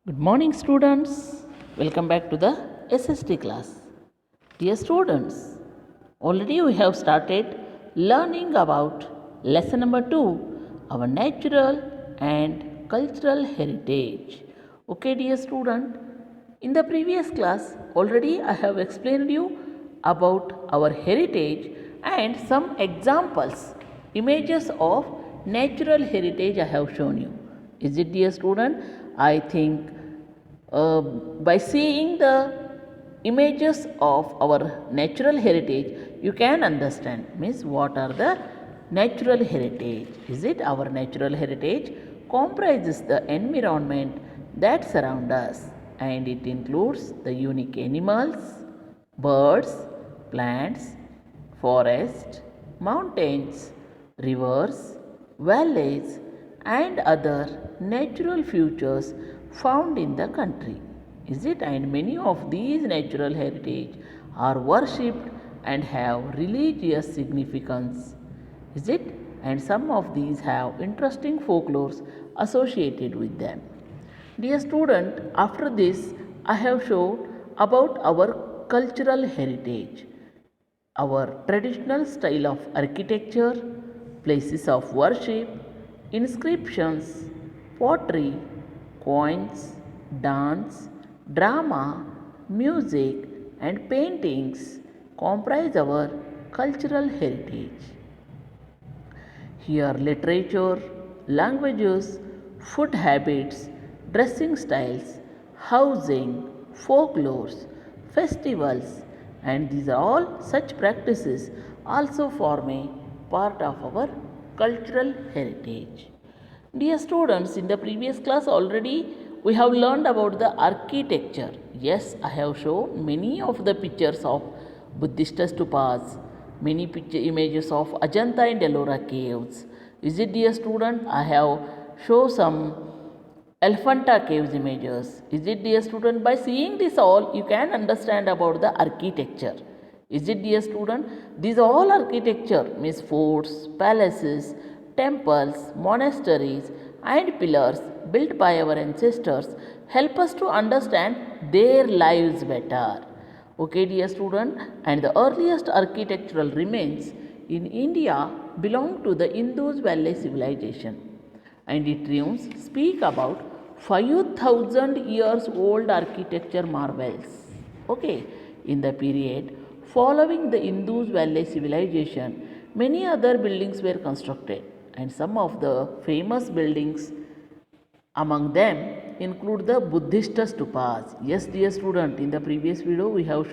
Good morning, students. Welcome back to the SST class. Dear students, already we have started learning about lesson number 2, our natural and cultural heritage. Okay, dear student, in the previous class, already I have explained you about our heritage and some examples, images of natural heritage I have shown you. Is it, dear student? I think by seeing the images of our natural heritage, you can understand means what are the natural heritage. Is it our natural heritage comprises the environment that surround us, and it includes the unique animals, birds, plants, forest, mountains, rivers, valleys, and other natural features found in the country. Is it? And many of these natural heritage are worshipped and have religious significance. Is it? And some of these have interesting folklores associated with them. Dear student, after this I have shown about our cultural heritage, our traditional style of architecture, places of worship, inscriptions, pottery, coins, dance, drama, music, and paintings comprise our cultural heritage. Here, literature, languages, food habits, dressing styles, housing, folklores, festivals, and these are all such practices also form a part of our cultural heritage. Dear students, in the previous class already we have learned about the architecture. Yes, I have shown many of the pictures of Buddhist stupas, many picture images of Ajanta and Ellora caves. Is it, dear student? I have shown some Elephanta caves images. Is it, dear student? By seeing this all, you can understand about the architecture. Is it, dear student? These all architecture means forts, palaces, temples, monasteries, and pillars built by our ancestors help us to understand their lives better. Okay, dear student, and the earliest architectural remains in India belong to the Indus Valley civilization, and its ruins speak about 5000 years old architecture marvels. Okay, in the period following the Indus Valley civilization, many other buildings were constructed, and some of the famous buildings among them include the Buddhist stupas. Yes, dear student, in the previous video we have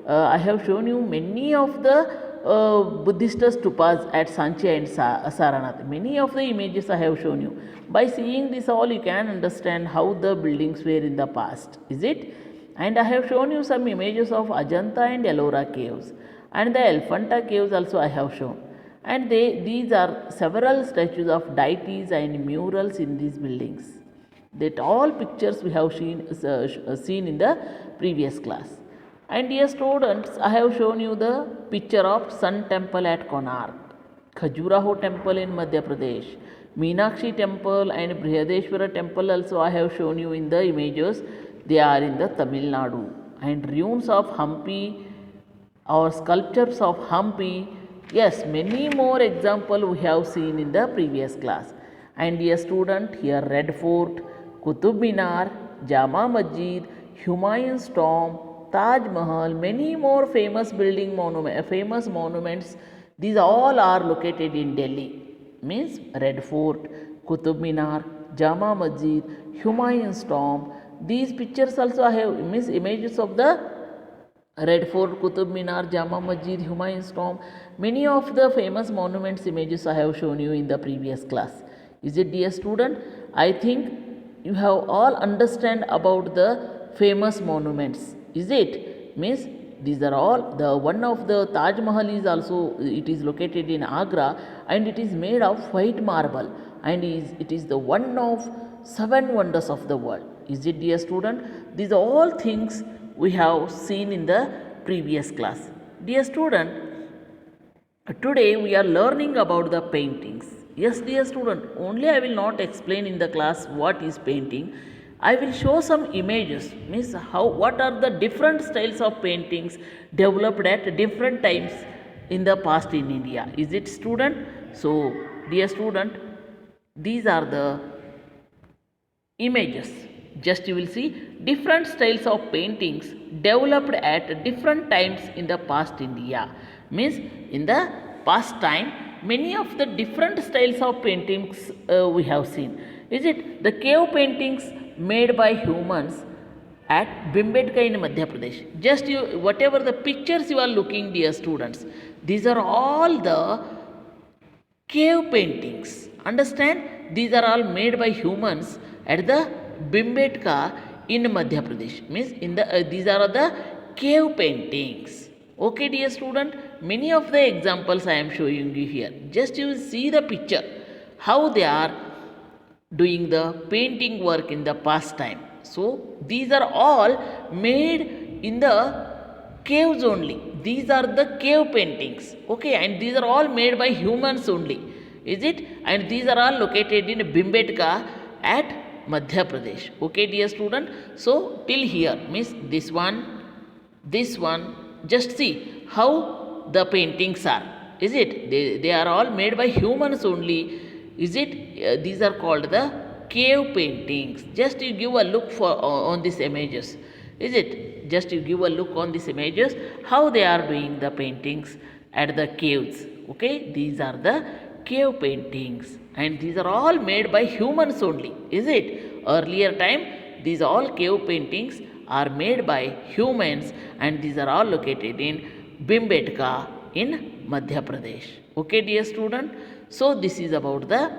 I have shown you many of the Buddhist stupas at Sanchi and Saranath. Many of the images I have shown you. By seeing this all, you can understand how the buildings were in the past. Is it? And I have shown you some images of Ajanta and Ellora caves, and the Elephanta caves also I have shown. And these are several statues of deities and murals in these buildings. That all pictures we have seen in the previous class. And dear students, I have shown you the picture of Sun Temple at Konark, Khajuraho Temple in Madhya Pradesh, Meenakshi Temple and Brihadeshwara Temple also I have shown you in the images. They are in the Tamil Nadu. And ruins of Hampi or sculptures of Hampi. Yes, many more example we have seen in the previous class. And dear student, here Red Fort, Qutub Minar, Jama Masjid, Humayun's Tomb, Taj Mahal, many more famous famous monuments. These all are located in Delhi. Means Red Fort, Qutub Minar, Jama Masjid, Humayun's Tomb. These pictures also I have means images of the Red Fort, Qutub Minar, Jama Masjid, Humayun's Tomb. Many of the famous monuments images I have shown you in the previous class. Is it, dear student? I think you have all understand about the famous monuments. Is it? Means these are all the one of the Taj Mahal is also it is located in Agra, and it is made of white marble, and it is the one of 7 wonders of the world. Is it, dear student? These are all things we have seen in the previous class. Dear student, today we are learning about the paintings. Yes, dear student, only I will not explain in the class what is painting. I will show some images, means how what are the different styles of paintings developed at different times in the past in India. Is it student? So dear student, these are the images. Just you will see different styles of paintings developed at different times in the past India. Means in the past time many of the different styles of paintings we have seen. Is it the cave paintings made by humans at Bhimbetka in Madhya Pradesh? Just you whatever the pictures you are looking, dear students, these are all the cave paintings. Understand, these are all made by humans at the Bhimbetka in Madhya Pradesh. Means in the these are the cave paintings. Okay, dear student, many of the examples I am showing you here. Just you see the picture how they are doing the painting work in the past time. So these are all made in the caves only. These are the cave paintings. Okay, and these are all made by humans only. Is it? And these are all located in Bhimbetka at Madhya Pradesh. Okay, dear student. So till here means this one. Just see how the paintings are. Is it? They are all made by humans only. Is it? These are called the cave paintings. Just you give a look for on these images. Is it? Just you give a look on these images how they are doing the paintings at the caves. Okay, these are the cave paintings and these are all made by humans only. Is it? Earlier time these all cave paintings are made by humans and these are all located in Bhimbetka in Madhya Pradesh. Okay, dear student. So this is about the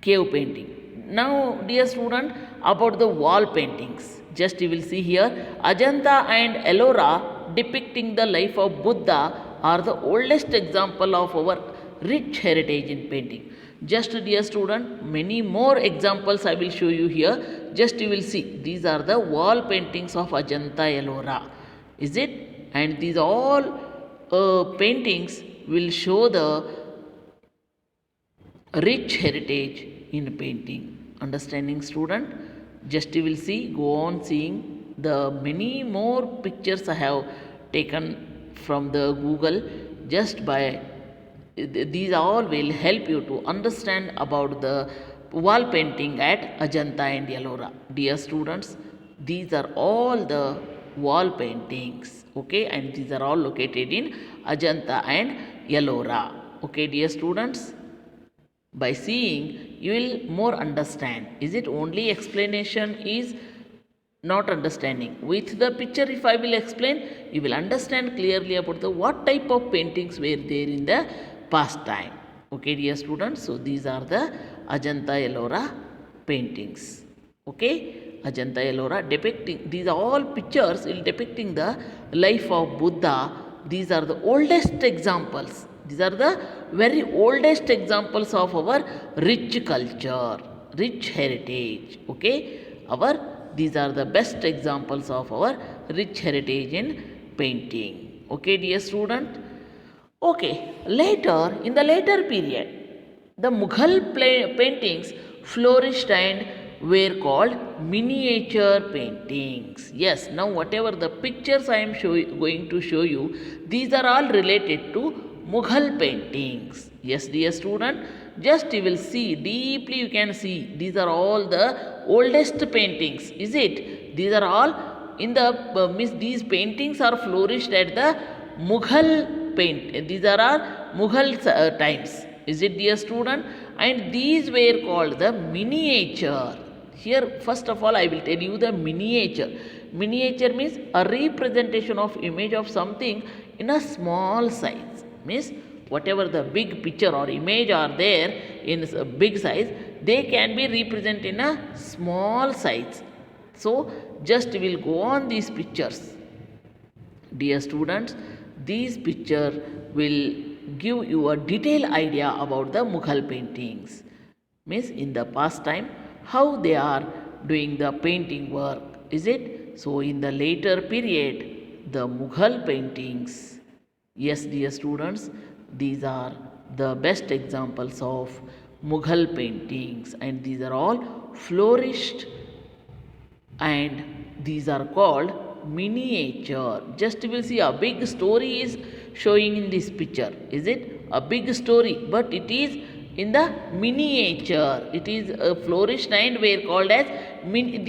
cave painting. Now dear student, about the wall paintings. Just you will see here Ajanta and Ellora depicting the life of Buddha are the oldest example of our rich heritage in painting. Just dear student, many more examples I will show you here. Just you will see these are the wall paintings of Ajanta Ellora. Is it? And these all paintings will show the rich heritage in painting. Understanding student? Just you will see, go on seeing the many more pictures I have taken from the Google. Just by these all will help you to understand about the wall painting at Ajanta and Ellora. Dear students, these are all the wall paintings. Okay, and these are all located in Ajanta and Ellora. Okay, dear students, by seeing you will more understand. Is it? Only explanation is not understanding. With the picture if I will explain, you will understand clearly about the what type of paintings were there in the past time. Okay, dear students, so these are the Ajanta Ellora paintings. Okay, Ajanta Ellora depicting, these are all pictures will depicting the life of Buddha. These are the oldest examples. These are the very oldest examples of our rich culture, rich heritage. Okay, these are the best examples of our rich heritage in painting. Okay, dear student. Okay, later in the later period, the Mughal paintings flourished and were called miniature paintings. Yes, now whatever the pictures I am going to show you, these are all related to Mughal paintings. Yes, dear student, just you will see deeply, you can see these are all the oldest paintings. Is it? These are all in the these paintings are flourished at the Mughal paint. These are our Mughal times. Is it, dear student? And these were called the miniature. Here first of all I will tell you the miniature. Miniature means a representation of image of something in a small size. Means whatever the big picture or image are there in a big size, they can be represented in a small size. So just will go on these pictures. Dear students, these picture will give you a detailed idea about the Mughal paintings. Means in the past time how they are doing the painting work. Is it? So in the later period, the Mughal paintings. Yes, dear students, these are the best examples of Mughal paintings and these are all flourished and these are called miniature. Just you will see a big story is showing in this picture. Is it a big story? But it is in the miniature. It is flourished and were called as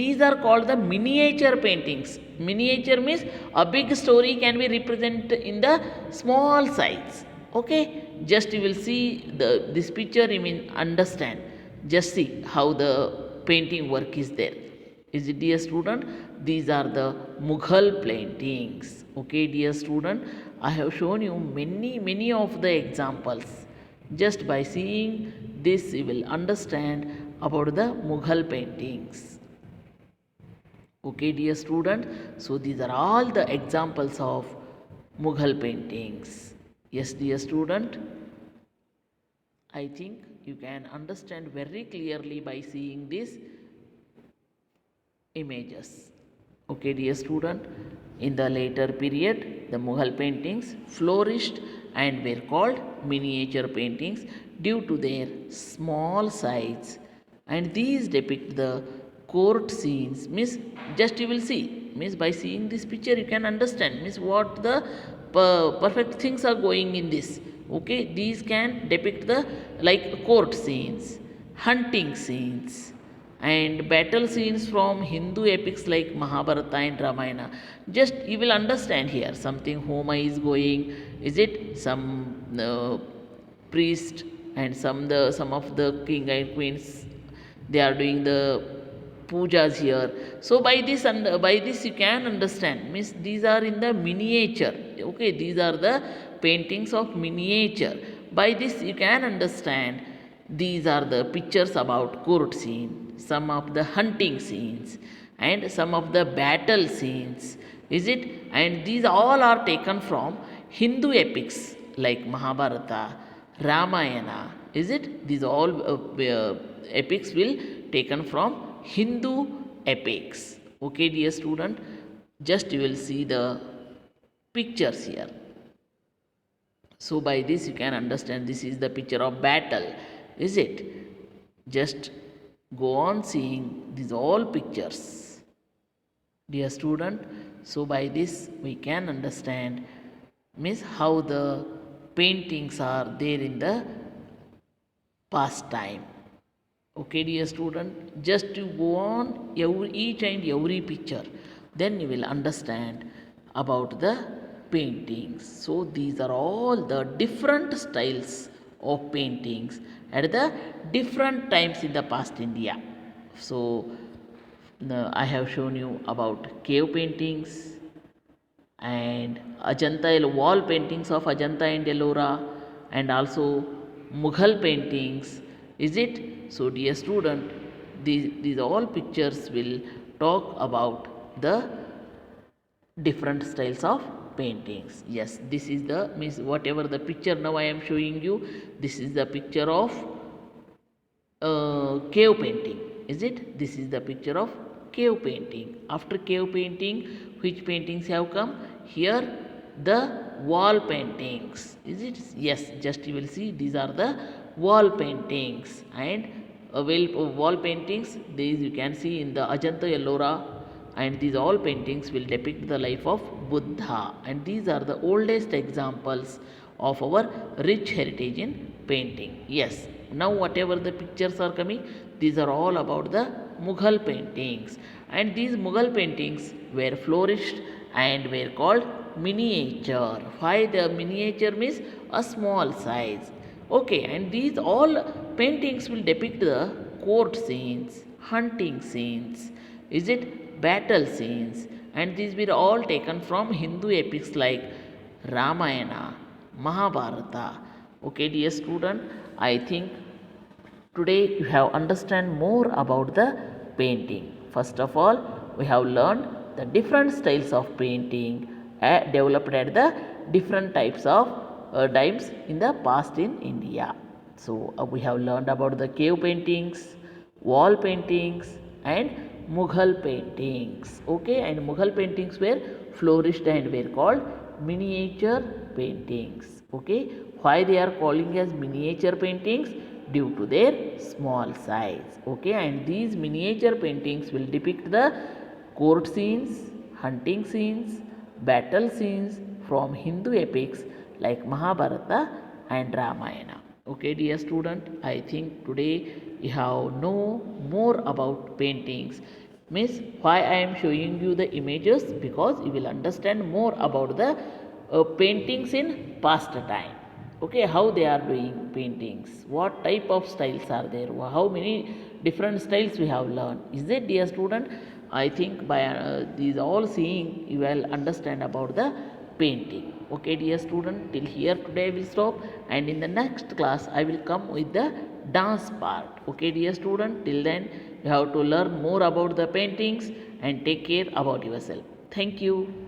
these are called the miniature paintings. Miniature means a big story can be represented in the small size. Okay, just you will see this picture, you mean understand. Just see how the painting work is there. Is it, dear student? These are the Mughal paintings. Okay, dear student, I have shown you many of the examples. Just by seeing this you will understand about the Mughal paintings. Okay, dear student, so these are all the examples of Mughal paintings. Yes, dear student, I think you can understand very clearly by seeing these images. Okay, dear student, in the later period the Mughal paintings flourished and were called miniature paintings due to their small size, and these depict the court scenes. Means just you will see, means by seeing this picture you can understand means what the perfect things are going in this. Okay, these can depict the like court scenes, hunting scenes, and battle scenes from Hindu epics like Mahabharata and Ramayana. Just you will understand here something Homa is going. Is it some priest and some of the king and queens, they are doing the pujas here. So by this and by this you can understand means these are in the miniature. Okay, these are the paintings of miniature. By this you can understand these are the pictures about court scene, some of the hunting scenes, and some of the battle scenes. Is it? And these all are taken from Hindu epics like Mahabharata, Ramayana. Is it? These all epics will taken from Hindu epics. Okay, dear student, just you will see the pictures here. So by this you can understand this is the picture of battle. Is it? Just go on seeing these all pictures, dear student. So by this we can understand means how the paintings are there in the past time. Okay, dear student, just to go on each and every picture, then you will understand about the paintings. So these are all the different styles of paintings at the different times in the past India. So I have shown you about cave paintings and Ajanta wall paintings of Ajanta and Ellora, and also Mughal paintings. Is it? So dear student, these all pictures will talk about the different styles of paintings. Yes, this is the means whatever the picture now I am showing you, this is the picture of cave painting. Is it? This is the picture of cave painting. After cave painting, which paintings have come? Here the wall paintings. Is it? Yes, just you will see these are the wall paintings, and wall paintings these you can see in the Ajanta Ellora, and these all paintings will depict the life of Buddha, and these are the oldest examples of our rich heritage in painting. Yes, now whatever the pictures are coming, these are all about the Mughal paintings, and these Mughal paintings were flourished and were called miniature. Why the miniature means a small size. Okay, and these all paintings will depict the court scenes, hunting scenes, is it, battle scenes, and these were all taken from Hindu epics like Ramayana, Mahabharata. Okay, dear student, I think today you have understand more about the painting. First of all, we have learned the different styles of painting developed at the different types of times in the past in India. So we have learned about the cave paintings, wall paintings, and Mughal paintings. Okay, and Mughal paintings were flourished and were called miniature paintings. Okay, why they are calling as miniature paintings? Due to their small size. Okay, and these miniature paintings will depict the court scenes, hunting scenes, battle scenes from Hindu epics like Mahabharata and Ramayana. Okay, dear student, I think today you have know more about paintings. Miss, why I am showing you the images? Because you will understand more about the paintings in past time. Okay, how they are doing paintings, what type of styles are there, how many different styles we have learned. Is it, dear student? I think by these all seeing you will understand about the painting. Okay, dear student, till here today I will stop, and in the next class I will come with the dance part. Okay, dear student, till then you have to learn more about the paintings and take care about yourself. Thank you.